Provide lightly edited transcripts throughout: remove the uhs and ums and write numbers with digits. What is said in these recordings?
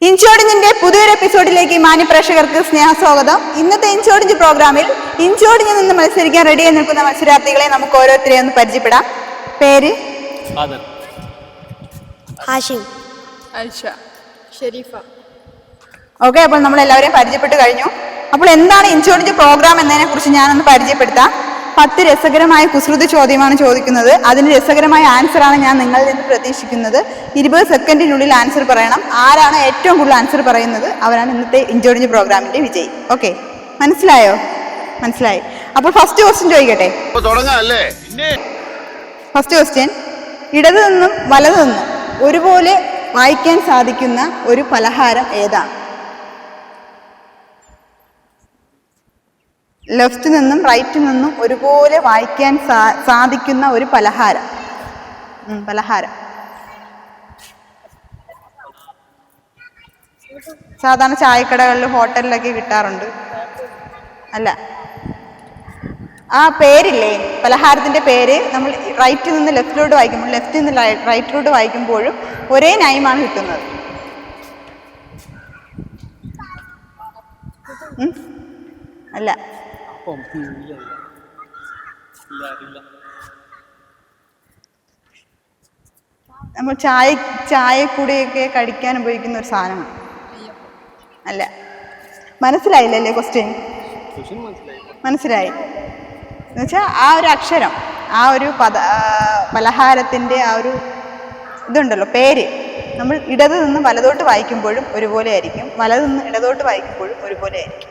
ഇൻചോടിഞ്ചിന്റെ പുതിയൊരു എപ്പിസോഡിലേക്ക് മാന്യപ്രേക്ഷകർക്ക് സ്നേഹസ്വാഗതം. ഇന്നത്തെ ഇൻചോടിഞ്ച് പ്രോഗ്രാമിൽ ഇൻചോടിഞ്ചിൽ നിന്ന് മത്സരിക്കാൻ റെഡിയായി നിൽക്കുന്ന മത്സരാർത്ഥികളെ നമുക്ക് ഓരോരുത്തരെയും ഒന്ന് പരിചയപ്പെടാം. പേര്? ഹാഷിം, ഐഷ, ഷെരീഫ. ഓക്കെ, അപ്പോൾ നമ്മൾ എല്ലാവരെയും പരിചയപ്പെട്ട് കഴിഞ്ഞു. അപ്പോൾ എന്താണ് ഇൻചോടിഞ്ച് പ്രോഗ്രാം എന്നതിനെ കുറിച്ച് ഞാനൊന്ന് പരിചയപ്പെടുത്താം. 10 രസകരമായ കുസൃതി ചോദ്യമാണ് ചോദിക്കുന്നത്. അതിന് രസകരമായ ആൻസറാണ് ഞാൻ നിങ്ങളിൽ നിന്ന് പ്രതീക്ഷിക്കുന്നത്. 20 സെക്കൻഡിനുള്ളിൽ ആൻസർ പറയണം. ആരാണ് ഏറ്റവും കൂടുതൽ ആൻസർ പറയുന്നത് അവരാണ് ഇന്നത്തെ ഇൻചോടിഞ്ച് പ്രോഗ്രാമിന്റെ വിജയി. ഓക്കെ, മനസ്സിലായോ? മനസ്സിലായി. അപ്പോൾ ഫസ്റ്റ് ക്വസ്റ്റ്യൻ ചോദിക്കട്ടെ. ഫസ്റ്റ് ക്വസ്റ്റ്യൻ, ഇടതു നിന്നും വലതു നിന്നും ഒരുപോലെ വായിക്കാൻ സാധിക്കുന്ന ഒരു പലഹാരം ഏതാണ്? ലെഫ്റ്റ് നിന്നും റൈറ്റിൽ നിന്നും ഒരുപോലെ വായിക്കാൻ സാധിക്കുന്ന ഒരു പലഹാരം. സാധാരണ ചായക്കടകളിൽ ഹോട്ടലിലൊക്കെ കിട്ടാറുണ്ട്. അല്ല, ആ പേരില്ലേ, പലഹാരത്തിന്റെ പേര് നമ്മൾ റൈറ്റിൽ നിന്ന് ലെഫ്റ്റിലോട്ട് വായിക്കുമ്പോൾ, ലെഫ്റ്റിൽ നിന്ന് റൈറ്റിലോട്ട് വായിക്കുമ്പോഴും ഒരേ നയമാണ് കിട്ടുന്നത്. അല്ല, നമ്മൾ ചായക്കൂടിയൊക്കെ കഴിക്കാൻ ഉപയോഗിക്കുന്ന ഒരു സാധനമാണ്. അല്ല, മനസ്സിലായില്ലല്ലേ ക്വസ്റ്റ്യൻ? മനസ്സിലായി എന്നുവെച്ചാൽ ആ ഒരു അക്ഷരം, ആ ഒരു പലഹാരത്തിന്റെ ആ ഒരു ഇതുണ്ടല്ലോ, പേര് നമ്മൾ ഇടത് നിന്ന് വലതോട്ട് വായിക്കുമ്പോഴും ഒരുപോലെ ആയിരിക്കും, വലത് നിന്ന് ഇടതോട്ട് വായിക്കുമ്പോഴും ഒരുപോലെ ആയിരിക്കും.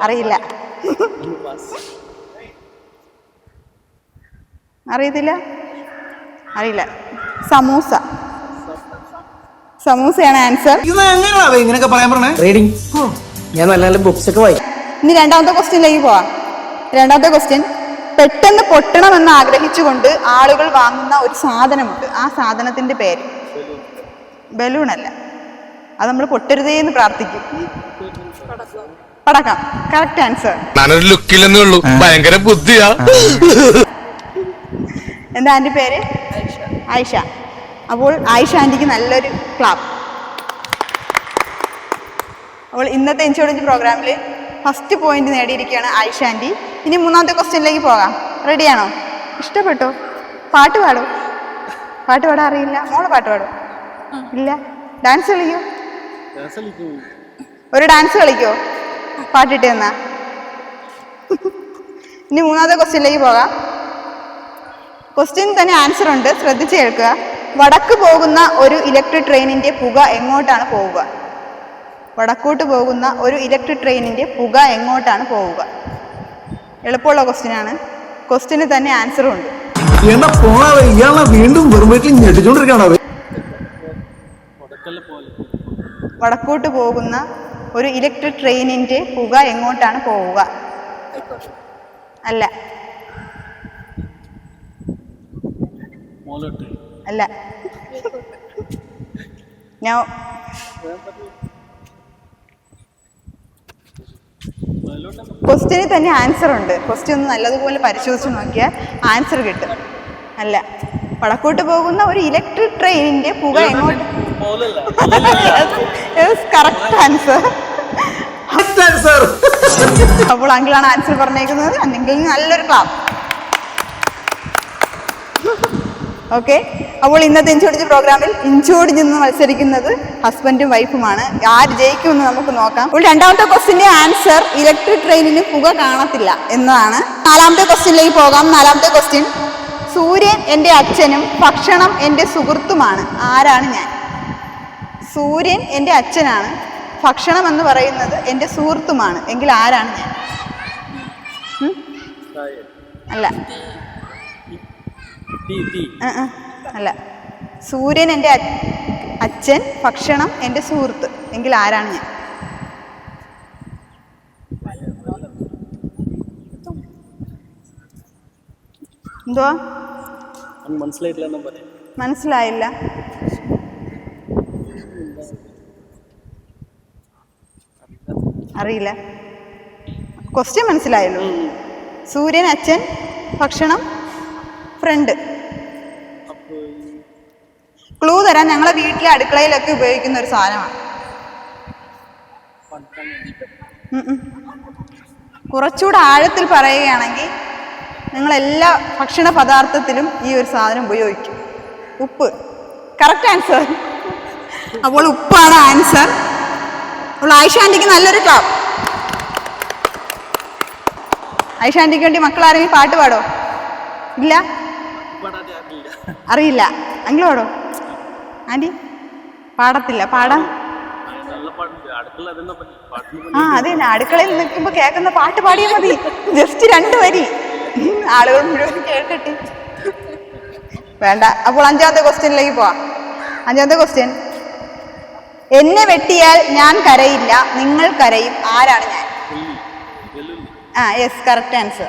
അറിയില്ല? അറിയത്തില്ല? അറിയില്ല. സമൂസ. സമൂസയാണ് ആൻസർ. ഇനി രണ്ടാമത്തെ ക്വസ്റ്റ്യനിലേക്ക് പോവാം. രണ്ടാമത്തെ ക്വസ്റ്റ്യൻ, പെട്ടെന്ന് പൊട്ടണമെന്ന് ആഗ്രഹിച്ചുകൊണ്ട് ആളുകൾ വാങ്ങുന്ന ഒരു സാധനമുണ്ട്. ആ സാധനത്തിന്റെ പേര്? ബലൂൺ അല്ല, അത് നമ്മൾ പൊട്ടരുതേ എന്ന് പ്രാർത്ഥിക്കും. പടക്കം. Correct answer. ഭയങ്കര ബുദ്ധിയാ. എന്താ ആന്റി പേര്? ആയിഷ. അപ്പോൾ ആയിഷ ആന്റിക്ക് നല്ലൊരു ക്ലാപ്പ്. അപ്പോൾ ഇന്നത്തെ ഇൻചോടിഞ്ച് പ്രോഗ്രാമിൽ ഫസ്റ്റ് പോയിന്റ് നേടിയിരിക്കുകയാണ് ആയിഷ ആന്റി. ഇനി മൂന്നാമത്തെ ക്വസ്റ്റ്യനിലേക്ക് പോകാം. റെഡിയാണോ? ഇഷ്ടപ്പെട്ടോ? പാട്ട് പാടോ? പാട്ട് പാടാൻ അറിയില്ല? മോള് പാട്ട് പാടോ? ഇല്ല. ഡാൻസ് കളിക്കോ? ഒരു ഡാൻസ് കളിക്കോ? പാട്ടിട്ട് തന്നാ. ഇനി മൂന്നാമത്തെ ക്വസ്റ്റ്യനിലേക്ക് പോകാം. ക്വസ്റ്റ്യൻ തന്നെ ആൻസർ ഉണ്ട്, ശ്രദ്ധിച്ച് കേൾക്കുക. വടക്ക് പോകുന്ന ഒരു ഇലക്ട്രിക് ട്രെയിനിന്റെ പുക എങ്ങോട്ടാണ് പോവുക? വടക്കോട്ട് പോകുന്ന ഒരു ഇലക്ട്രിക് ട്രെയിനിന്റെ പുക എങ്ങോട്ടാണ് പോവുക? എളുപ്പമുള്ള ക്വസ്റ്റ്യൻ ആണ്. ക്വസ്റ്റ്യന് തന്നെ ആൻസറും ഉണ്ട്. വടക്കോട്ട് പോകുന്ന ഒരു ഇലക്ട്രിക് ട്രെയിനിന്റെ പുക എങ്ങോട്ടാണ് പോവുക? അല്ല. അല്ല. ക്വസ്റ്റ്യന് തന്നെ ആൻസർ ഉണ്ട്. ക്വസ്റ്റ്യൻ ഒന്ന് നല്ലതുപോലെ പരിശോധിച്ച് നോക്കിയാൽ ആൻസർ കിട്ടും. അല്ല, വടക്കോട്ട് പോകുന്ന ഒരു ഇലക്ട്രിക് ട്രെയിനിന്റെ പുക എങ്ങോട്ട്? Correct answer. അപ്പോൾ അങ്കിളാണ് ആൻസർ പറഞ്ഞേക്കുന്നത്. അല്ലെങ്കിൽ നല്ലൊരു ക്ലാപ്പ്. ഓക്കെ, അപ്പോൾ ഇന്നത്തെ ഇൻചോടിഞ്ച് പ്രോഗ്രാമിൽ ഇൻചോടിഞ്ച് നിന്ന് മത്സരിക്കുന്നത് ഹസ്ബൻഡും വൈഫുമാണ്. ആര് ജയിക്കുമെന്ന് നമുക്ക് നോക്കാം. അപ്പോൾ രണ്ടാമത്തെ ക്വസ്റ്റ്യന്റെ ആൻസർ ഇലക്ട്രിക് ട്രെയിനിന് പുക കാണത്തില്ല എന്നതാണ്. നാലാമത്തെ ക്വസ്റ്റ്യനിലേക്ക് പോകാം. നാലാമത്തെ ക്വസ്റ്റ്യൻ, സൂര്യൻ എൻ്റെ അച്ഛനും ഭക്ഷണം എൻ്റെ സുഹൃത്തുമാണ്. ആരാണ് ഞാൻ? സൂര്യൻ എൻ്റെ അച്ഛനാണ്, ഭക്ഷണം എന്ന് പറയുന്നത് എൻ്റെ സുഹൃത്തുമാണ്. എങ്കിൽ ആരാണ് ഞാൻ? അല്ല. അല്ല. സൂര്യൻ എൻ്റെ അച്ഛൻ, ഭക്ഷണം എൻ്റെ സുഹൃത്ത്. എങ്കിൽ ആരാണ് ഞാൻ? എന്തുവാ? മനസ്സിലായില്ല? അറിയില്ല. ക്വസ്റ്റ്യൻ മനസ്സിലായല്ലോ. സൂര്യൻ അച്ഛൻ, ഭക്ഷണം ഫ്രണ്ട്. ക്ലൂ തരാൻ, ഞങ്ങളെ വീട്ടിലെ അടുക്കളയിലൊക്കെ ഉപയോഗിക്കുന്ന ഒരു സാധനമാണ്. കുറച്ചുകൂടെ ആഴത്തിൽ പറയുകയാണെങ്കിൽ നിങ്ങളെല്ലാ ഭക്ഷണ പദാർത്ഥത്തിലും ഈ ഒരു സാധനം ഉപയോഗിക്കും. ഉപ്പ്. Correct answer. അപ്പോൾ ഉപ്പാണ് ആൻസർ. അപ്പോൾ ആയിഷ ആൻറ്റിക്ക് നല്ലൊരു ക്ലാപ്പ്. ആയിഷ ആൻറ്റിക്ക് വേണ്ടി മക്കൾ ആരെങ്കിലും പാട്ട് പാടോ? ഇല്ല, അറിയില്ല. അങ്കിൾ പാടോ? ആൻറ്റി പാടത്തില്ല. പാടാം. അതെ, അടുക്കളയിൽ നിൽക്കുമ്പോ കേൾക്കുന്ന പാട്ട് പാടിയാൽ മതി. ജസ്റ്റ് 2 വരി ആളുകൾ മുഴുവൻ കേൾക്കട്ടെ. വേണ്ട. അപ്പോൾ 5ാമത്തെ ക്വസ്റ്റ്യനിലേക്ക് പോവാം. 5ാമത്തെ ക്വസ്റ്റ്യൻ, എന്നെ വെട്ടിയാൽ ഞാൻ കരയില്ല, നിങ്ങൾ കരയും, ആരാണ് ഞാൻ? Yes, correct answer.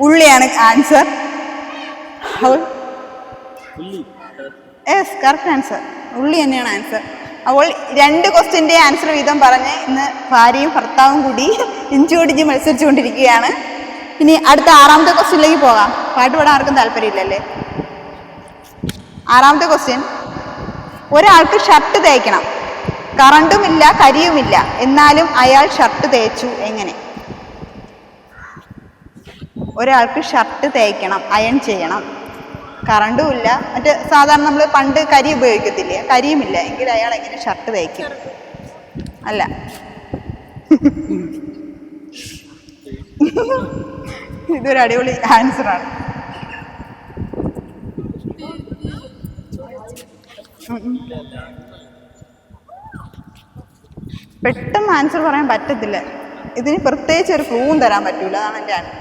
ഉള്ളിയാണ് ആൻസർ. Yes, correct answer. ഉള്ളി തന്നെയാണ് ആൻസർ. അപ്പോൾ 2 ക്വസ്റ്റ്യൻ്റെ ആൻസർ വീതം പറഞ്ഞ് ഇന്ന് ഭാര്യയും ഭർത്താവും കൂടി ഇഞ്ചോടിഞ്ച് മത്സരിച്ചുകൊണ്ടിരിക്കുകയാണ്. ഇനി അടുത്ത 6ാമത്തെ ക്വസ്റ്റ്യനിലേക്ക് പോകാം. പാട്ട് പാടാൻ ആർക്കും താല്പര്യമില്ലല്ലേ? 6ാമത്തെ ക്വസ്റ്റ്യൻ, ഒരാൾക്ക് ഷർട്ട് തേക്കണം, കറണ്ടുമില്ല കരിയുമില്ല, എന്നാലും അയാൾ ഷർട്ട് തേച്ചു, എങ്ങനെ? ഒരാൾക്ക് ഷർട്ട് തേക്കണം, അയൺ ചെയ്യണം, കറണ്ടും ഇല്ല, മറ്റേ സാധാരണ നമ്മൾ പണ്ട് കരി ഉപയോഗിക്കത്തില്ലേ, കരിയുമില്ല, എങ്കിൽ അയാൾ എങ്ങനെ ഷർട്ട് തേക്കും? അല്ല. ഇതൊരു അടിപൊളി ആൻസറാണ്. പെട്ടെന്ന് ആൻസർ പറയാൻ പറ്റത്തില്ല. ഇതിന് പ്രത്യേകിച്ച് ഒരു ക്ലൂവും തരാൻ പറ്റൂല. അതാണ് എൻ്റെ ആൻസർ.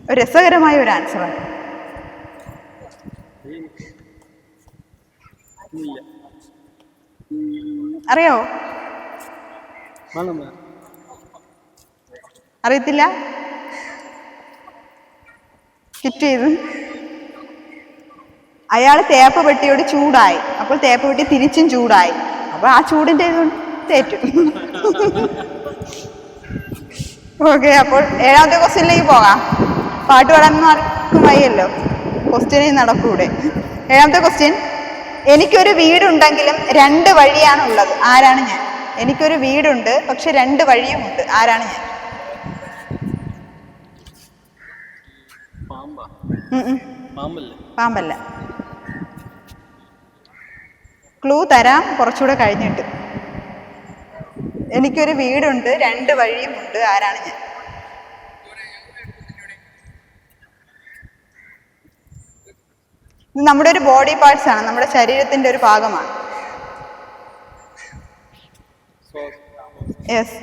ഒരു രസകരമായ ഒരു ആൻസറാണ്. അറിയാവോ? അറിയത്തില്ല? കിറ്റ് ചെയ്ത് അയാൾ തേപ്പ് പെട്ടിയോട് ചൂടായി, അപ്പോൾ തേപ്പ് പെട്ടി തിരിച്ചും ചൂടായി, അപ്പോൾ ആ ചൂടിൻ്റെ തേറ്റു. ഓക്കെ, അപ്പോൾ 7ാമത്തെ ക്വസ്റ്റ്യനിലേക്ക് പോകാം. പാട്ട് പാടാനൊന്നും ആർക്കും വയ്യല്ലോ, ക്വസ്റ്റ്യനിൽ നടക്കൂടെ. 7ാമത്തെ ക്വസ്റ്റ്യൻ, എനിക്കൊരു വീടുണ്ടെങ്കിലും 2 വഴിയാണുള്ളത്, ആരാണ് ഞാൻ? എനിക്കൊരു വീടുണ്ട്, പക്ഷെ 2 വഴിയുമുണ്ട്, ആരാണ് ഞാൻ? പാമ്പല്ല. ക്ലൂ തരാം കുറച്ചുകൂടെ കഴിഞ്ഞിട്ട്. എനിക്കൊരു വീടുണ്ട്, 2 വഴിയുമുണ്ട്, ആരാണ് ഞാൻ? ഇത് നമ്മുടെ ഒരു ബോഡി പാർട്സ് ആണ്, നമ്മുടെ ശരീരത്തിന്റെ ഒരു ഭാഗമാണ്. യെസ്,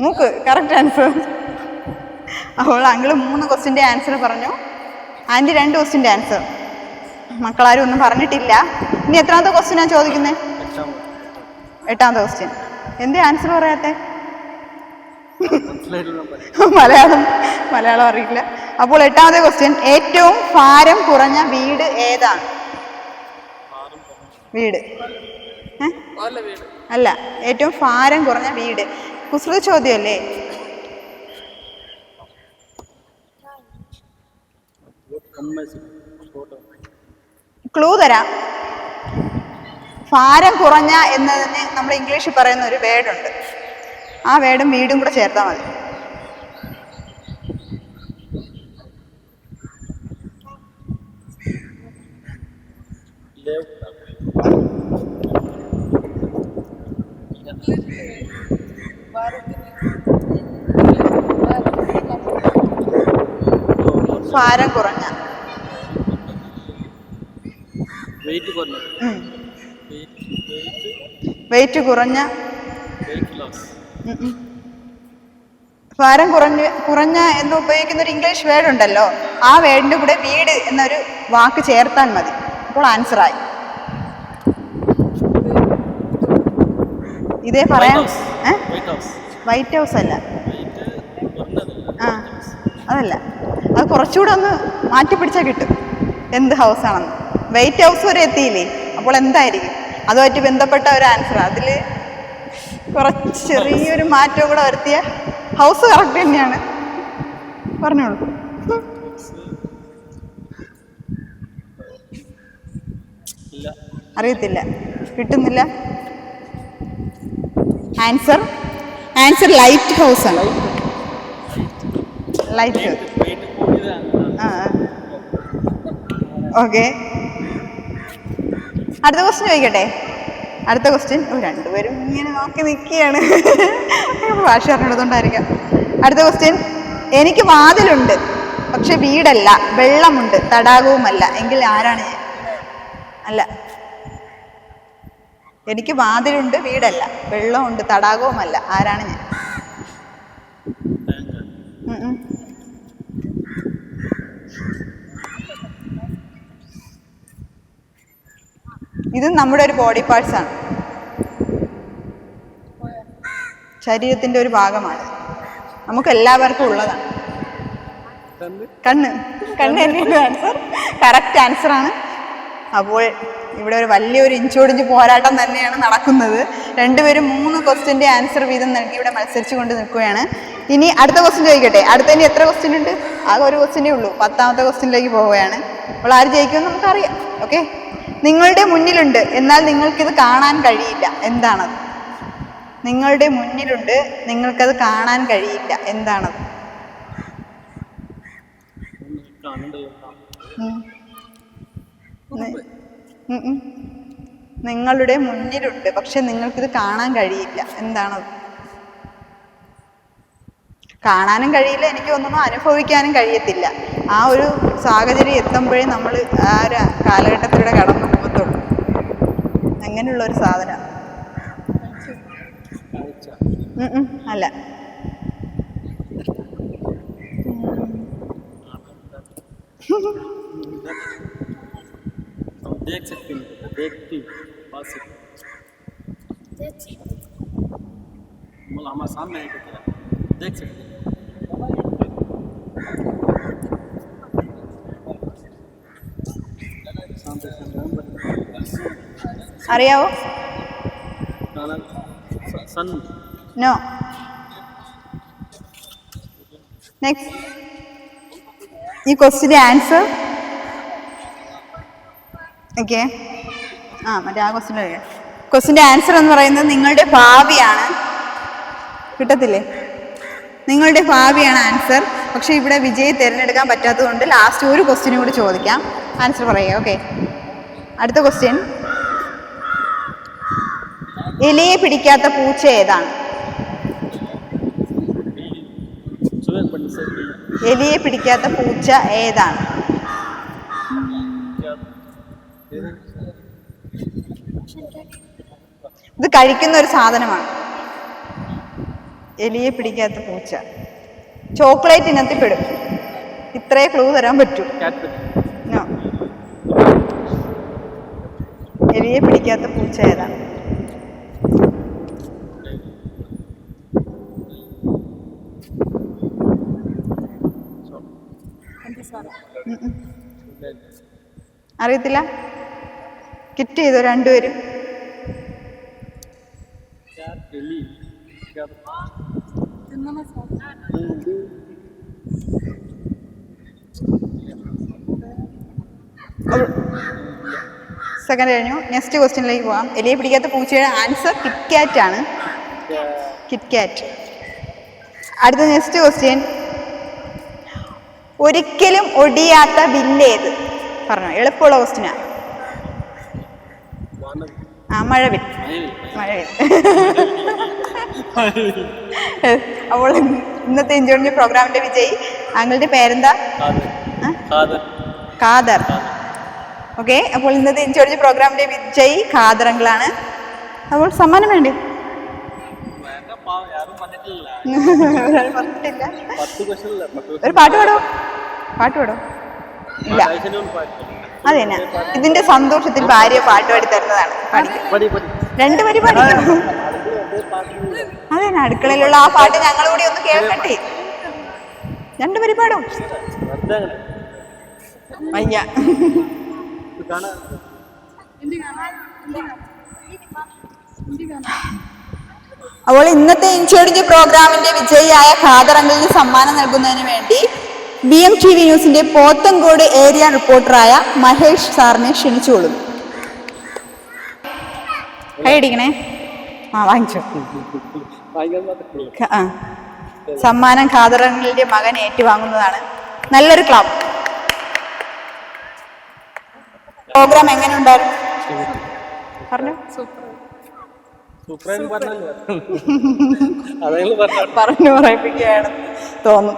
മൂക്ക്. Correct answer. അപ്പോൾ അങ്കിള് 3 ക്വസ്റ്റ്യൻ്റെ ആൻസർ പറഞ്ഞു, ആൻറ്റി 2 ക്വസ്റ്റ്യൻ്റെ ആൻസർ. മക്കളാരും ഒന്നും പറഞ്ഞിട്ടില്ല. ഇനി എത്രാമത്തെ ക്വസ്റ്റ്യനാണ് ചോദിക്കുന്നത്? 8ാമത്തെ ക്വസ്റ്റ്യൻ. എന്തേ ആൻസർ പറയാത്തെ? മലയാളം അറിയില്ല. അപ്പോൾ 8ാമത്തെ ക്വസ്റ്റ്യൻ, ഏറ്റവും ഭാരം കുറഞ്ഞ വീട് ഏതാണ്? വീട് അല്ല, ഏറ്റവും ഭാരം കുറഞ്ഞ വീട്. കുസൃതി ചോദ്യമല്ലേ? ക്ലൂ തരാം. ഭാരം കുറഞ്ഞ എന്നതിന് നമ്മൾ ഇംഗ്ലീഷിൽ പറയുന്ന ഒരു വേർഡുണ്ട്. ആ വേർഡും വീടും കൂടെ ചേർത്താൽ മതി. ഭാരം കുറഞ്ഞ, വെയിറ്റ് കുറഞ്ഞ, ഭാരം കുറഞ്ഞ എന്ന് ഉപയോഗിക്കുന്ന ഒരു ഇംഗ്ലീഷ് വേർഡ് ഉണ്ടല്ലോ, ആ വേർഡിന്റെ കൂടെ വീട് എന്നൊരു വാക്ക് ചേർത്താൽ മതി. അപ്പോൾ ആൻസറായി. ഇതേ പറയാം. വൈറ്റ് ഹൗസ് അല്ല, അതല്ല. അത് കുറച്ചുകൂടെ ഒന്ന് മാറ്റിപ്പിടിച്ചാൽ കിട്ടും എന്ത് ഹൗസ് ആണെന്ന്. വൈറ്റ് ഹൗസ് വരെ എത്തിയില്ലേ? അപ്പോൾ എന്തായിരിക്കും? അതുമായിട്ട് ബന്ധപ്പെട്ട ഒരു ആൻസർ. അതിൽ കുറച്ച് ചെറിയൊരു മാറ്റവും കൂടെ വരുത്തിയ ഹൗസ് കറക്റ്റ് തന്നെയാണ്, പറഞ്ഞോളൂ. അറിയത്തില്ല, കിട്ടുന്നില്ല. ആൻസർ ലൈറ്റ് ഹൗസ് ആണ്. ലൈറ്റ്. ഓക്കെ, അടുത്ത ക്വസ്റ്റ്യൻ ചോദിക്കട്ടെ. അടുത്ത ക്വസ്റ്റ്യൻ. രണ്ടുപേരും ഇങ്ങനെ നോക്കി നിൽക്കുകയാണ്, ഭാഷ അറിഞ്ഞതുകൊണ്ടായിരിക്കാം. അടുത്ത ക്വസ്റ്റ്യൻ. എനിക്ക് വാതിലുണ്ട് പക്ഷെ വീടല്ല, വെള്ളമുണ്ട് തടാകവുമല്ല, എങ്കിൽ ആരാണ് ഞാൻ? അല്ല, എനിക്ക് വാതിലുണ്ട് വീടല്ല, വെള്ളമുണ്ട് തടാകവുമല്ല, ആരാണ് ഞാൻ? ഇത് നമ്മുടെ ഒരു ബോഡി പാർട്സ് ആണ്, ശരീരത്തിന്റെ ഒരു ഭാഗമാണ്, നമുക്ക് എല്ലാവർക്കും ഉള്ളതാണ്. കണ്ണ് തന്നെയാണ് ആൻസർ, കറക്റ്റ് ആൻസർ ആണ്. അപ്പോൾ ഇവിടെ ഒരു വലിയൊരു ഇഞ്ചോടിഞ്ച് പോരാട്ടം തന്നെയാണ് നടക്കുന്നത്. രണ്ടുപേരും 3 ക്വസ്റ്റ്യൻ്റെ ആൻസർ വീതം നൽകി ഇവിടെ മത്സരിച്ചു കൊണ്ട് നിൽക്കുകയാണ്. ഇനി അടുത്ത ക്വസ്റ്റ്യൻ ചോദിക്കട്ടെ. അടുത്തതിന് എത്ര ക്വസ്റ്റ്യൻ ഉണ്ട്? ആകെ ഒരു ക്വസ്റ്റ്യനേ ഉള്ളൂ. 10ാമത്തെ ക്വസ്റ്റ്യനിലേക്ക് പോവുകയാണ്. അപ്പോൾ ആര് ജയിക്കുമെന്ന് നമുക്കറിയാം. ഓക്കെ, നിങ്ങളുടെ മുന്നിലുണ്ട് എന്നാൽ നിങ്ങൾക്കിത് കാണാൻ കഴിയില്ല, എന്താണത്? നിങ്ങളുടെ മുന്നിലുണ്ട് നിങ്ങൾക്കത് കാണാൻ കഴിയില്ല, എന്താണത്? നിങ്ങളുടെ മുന്നിലുണ്ട് പക്ഷെ നിങ്ങൾക്കിത് കാണാൻ കഴിയില്ല, എന്താണത്? കാണാനും കഴിയില്ല, എനിക്ക് ഒന്നും അനുഭവിക്കാനും കഴിയത്തില്ല. ആ ഒരു സാഹചര്യം എത്തുമ്പോഴേ നമ്മൾ ആ ഒരു കാലഘട്ടത്തിലൂടെ കടന്നു പോകത്തുള്ളൂ. അങ്ങനെയുള്ള ഒരു സാധനം അല്ല. देख सकते हैं, देखती पास हमारे सामने है, देख सकते हैं. അറിയാവോ? सन. നോ. നെക്സ്റ്റ്. ഈ ക്വസ്റ്റിന്റെ ആൻസർ. ഓക്കെ, മറ്റേ ആ ക്വസ്റ്റിന്റെ ആൻസർ എന്ന് പറയുന്നത് നിങ്ങളുടെ ഭാവിയാണ്. കിട്ടത്തില്ലേ? നിങ്ങളുടെ ഭാവിയാണ് ആൻസർ. പക്ഷെ ഇവിടെ വിജയി തിരഞ്ഞെടുക്കാൻ പറ്റാത്തത് കൊണ്ട് ലാസ്റ്റ് ഒരു ക്വസ്റ്റ്യനും കൂടി ചോദിക്കാം. ആൻസർ പറയുക. ഓക്കെ, അടുത്ത ക്വസ്റ്റ്യൻ. എലിയെ പിടിക്കാത്ത പൂച്ച ഏതാണ്? എലിയെ പിടിക്കാത്ത പൂച്ച ഏതാണ്? ഇത് കഴിക്കുന്ന ഒരു സാധനമാണ്. എലിയെ പിടിക്കാത്ത പൂച്ച. ചോക്ലേറ്റ് ഇനത്തിൽ പെടും. ഇത്രേ ക്ലൂ തരാൻ പറ്റൂ. നോ. എലിയെ പിടിക്കാത്ത പൂച്ച ഏതാണ്? അറിയത്തില്ല? കിറ്റ് ചെയ്തോ രണ്ടുപേരും? സെക്കൻഡ് കഴിഞ്ഞു. നെക്സ്റ്റ് ക്വസ്റ്റ്യനിലേക്ക് പോകാം. എലിയെ പിടിക്കാത്ത പൂച്ചയുടെ ആൻസർ കിറ്റ്കാറ്റ് ആണ്. കിറ്റ്കാറ്റ്. അടുത്ത നെക്സ്റ്റ് ക്വസ്റ്റ്യൻ. ഒരിക്കലും ഒടിയാത്ത വില്ലേത്? പറഞ്ഞോ, എളുപ്പമുള്ള ക്വസ്റ്റ്യനാ. മഴവിൽ. അപ്പോൾ ഇന്നത്തെ ഇഞ്ചോടിഞ്ച് പ്രോഗ്രാമിന്റെ വിജയി. താങ്കളുടെ പേരെന്താ? ഖാദർ. ഓക്കെ, അപ്പോൾ ഇന്നത്തെ ഇഞ്ചോടിഞ്ച് പ്രോഗ്രാമിന്റെ വിജയി ഖാദർ അങ്കിളാണ്. അപ്പോൾ സമ്മാനം വേണ്ടേ? പറഞ്ഞിട്ടില്ല. ഒരു പാട്ട് പാടോ? ഇല്ല. അതെ, ഇതിന്റെ സന്തോഷത്തിൽ ഭാര്യ പാട്ട് പാടി തരുന്നതാണ്. രണ്ടു വരി പഠിക്കണം. അതെ, അടുക്കളയിലുള്ള ആ പാട്ട് ഞങ്ങൾ കൂടി ഒന്ന് കേൾക്കട്ടെ. രണ്ടു വരി പാടും. അയ്യ, അപ്പോൾ ഇന്നത്തെ ഇൻചോർജ് പ്രോഗ്രാമിന്റെ വിജയിയായ ഖാദറങ്കിളിന് സമ്മാനം നൽകുന്നതിന് വേണ്ടി BMTV ന്യൂസിന്റെ പോത്തങ്കോട് ഏരിയ റിപ്പോർട്ടറായ മഹേഷ് സാറിനെ ക്ഷണിച്ചുകൊള്ളുന്നു. കൈയടിക്കണേ. വാങ്ങിച്ചോ. സമ്മാനം ഖാദറങ്കിളിന്റെ മകൻ ഏറ്റുവാങ്ങുന്നതാണ്. നല്ലൊരു ക്ലാപ്പ്. പ്രോഗ്രാം എങ്ങനെ ഉണ്ടായിരുന്നു? പറഞ്ഞു പറഞ്ഞു പറയിപ്പിക്കുകയാണ് തോന്നുന്നു.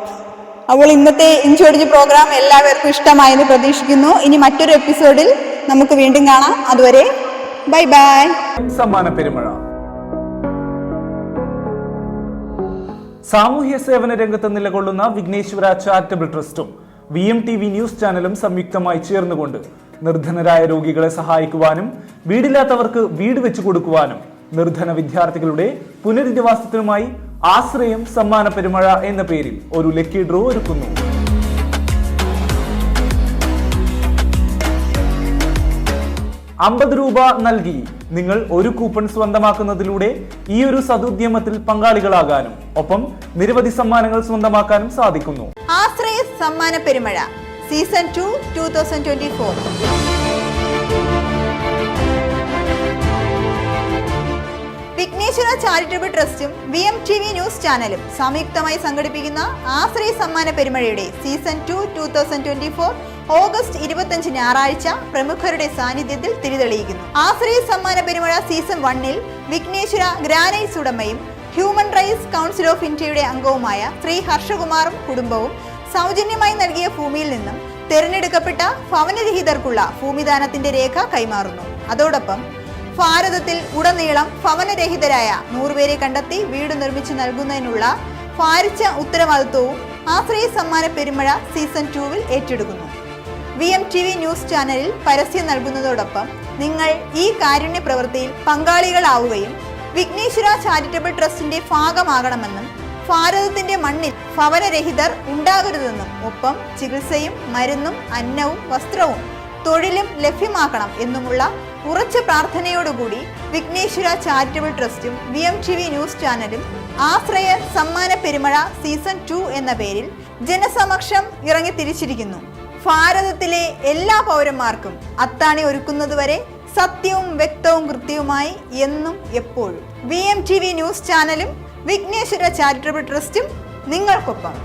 അപ്പോൾ ഇന്നത്തെ ഇൻചോർജ് പ്രോഗ്രാം എല്ലാവർക്കും ഇഷ്ടമായെന്ന് പ്രതീക്ഷിക്കുന്നു. ഇനി മറ്റൊരു എപ്പിസോഡിൽ നമുക്ക് വീണ്ടും കാണാം. അതുവരെ ബൈ ബൈ. സമ്മാന പെരുമഴ സാമൂഹ്യ സേവന രംഗത്ത് നിലകൊള്ളുന്ന വിഘ്നേശ്വര ചാരിറ്റബിൾ ട്രസ്റ്റും VMTV ന്യൂസ് ചാനലും സംയുക്തമായി ചേർന്നുകൊണ്ട് നിർധനരായ രോഗികളെ സഹായിക്കുവാനും വീടില്ലാത്തവർക്ക് വീട് വെച്ചു കൊടുക്കുവാനും നിർധന വിദ്യാർത്ഥികളുടെ പുനരധിവാസത്തിനുമായി ആശ്രയം സമ്മാന പെരുമഴ എന്ന പേരിൽ ഒരു ലക്കി ഡ്രോ ഒരുക്കുന്നു. ₹50 നൽകി നിങ്ങൾ ഒരു കൂപ്പൺ സ്വന്തമാക്കുന്നതിലൂടെ ഈ ഒരു സദുദ്യമത്തിൽ പങ്കാളികളാകാനും ഒപ്പം നിരവധി സമ്മാനങ്ങൾ സ്വന്തമാക്കാനും സാധിക്കുന്നു. ആശ്രയ സമ്മാന പെരുമഴ സീസൺ 2 2024. വിഘ്നേശ്വര ചാരിറ്റബിൾ ട്രസ്റ്റും VMTV ന്യൂസ് ചാനലും സംയുക്തമായി സംഘടിപ്പിക്കുന്ന ആശ്രയ സമ്മാന പെരുമഴയുടെ സീസൺ 2 2024 ഓഗസ്റ്റ് 25 ഞായറാഴ്ച പ്രമുഖരുടെ സാന്നിധ്യത്തിൽ തിരിതെളിയിക്കുന്നു. ആശ്രയ സമ്മാന പെരുമഴ സീസൺ 1-ൽ വിഘ്നേശ്വര ഗ്രാനൈറ്റ്സ് ഉടമയും ഹ്യൂമൻ റൈറ്റ്സ് കൗൺസിൽ ഓഫ് ഇന്ത്യയുടെ അംഗവുമായ ശ്രീ ഹർഷകുമാറും കുടുംബവും സൗജന്യമായി നൽകിയ ഭൂമിയിൽ നിന്നും തിരഞ്ഞെടുക്കപ്പെട്ട ഭവനരഹിതർക്കുള്ള ഭൂമിദാനത്തിന്റെ രേഖ കൈമാറുന്നു. അതോടൊപ്പം ഭാരതത്തിൽ ഉടനീളം ഭവനരഹിതരായ 100 പേരെ കണ്ടെത്തി വീട് നിർമ്മിച്ചു നൽകുന്നതിനുള്ള ഭാരിച്ച ഉത്തരവാദിത്വവും ആശ്രയ സമ്മാന പെരുമഴ സീസൺ 2-ൽ ഏറ്റെടുക്കുന്നു. VMTV ന്യൂസ് ചാനലിൽ പരസ്യം നൽകുന്നതോടൊപ്പം നിങ്ങൾ ഈ കാരുണ്യ പ്രവൃത്തിയിൽ പങ്കാളികളാവുകയും വിഘ്നേശ്വര ചാരിറ്റബിൾ ട്രസ്റ്റിന്റെ ഭാഗമാകണമെന്നും ഭാരതത്തിന്റെ മണ്ണിൽ ഭവനരഹിതർ ഉണ്ടാകരുതെന്നും ഒപ്പം ചികിത്സയും മരുന്നും അന്നവും വസ്ത്രവും തൊഴിലും ലഭ്യമാക്കണം എന്നുമുള്ള ഉറച്ച പ്രാർത്ഥനയോടുകൂടി വിഘ്നേശ്വര ചാരിറ്റബിൾ ട്രസ്റ്റും VMTV ന്യൂസ് ചാനലും ആശ്രയ സമ്മാന പെരുമഴ സീസൺ 2 എന്ന പേരിൽ ജനസമക്ഷം ഇറങ്ങി തിരിച്ചിരിക്കുന്നു. ഭാരതത്തിലെ എല്ലാ പൗരന്മാർക്കും അത്താണി ഒരുക്കുന്നതുവരെ സത്യവും വ്യക്തവും കൃത്യവുമായി എന്നും എപ്പോഴും VMTV ന്യൂസ് ചാനലും വിഘ്നേശ്വര ചാരിറ്റബിൾ ട്രസ്റ്റും നിങ്ങൾക്കൊപ്പം.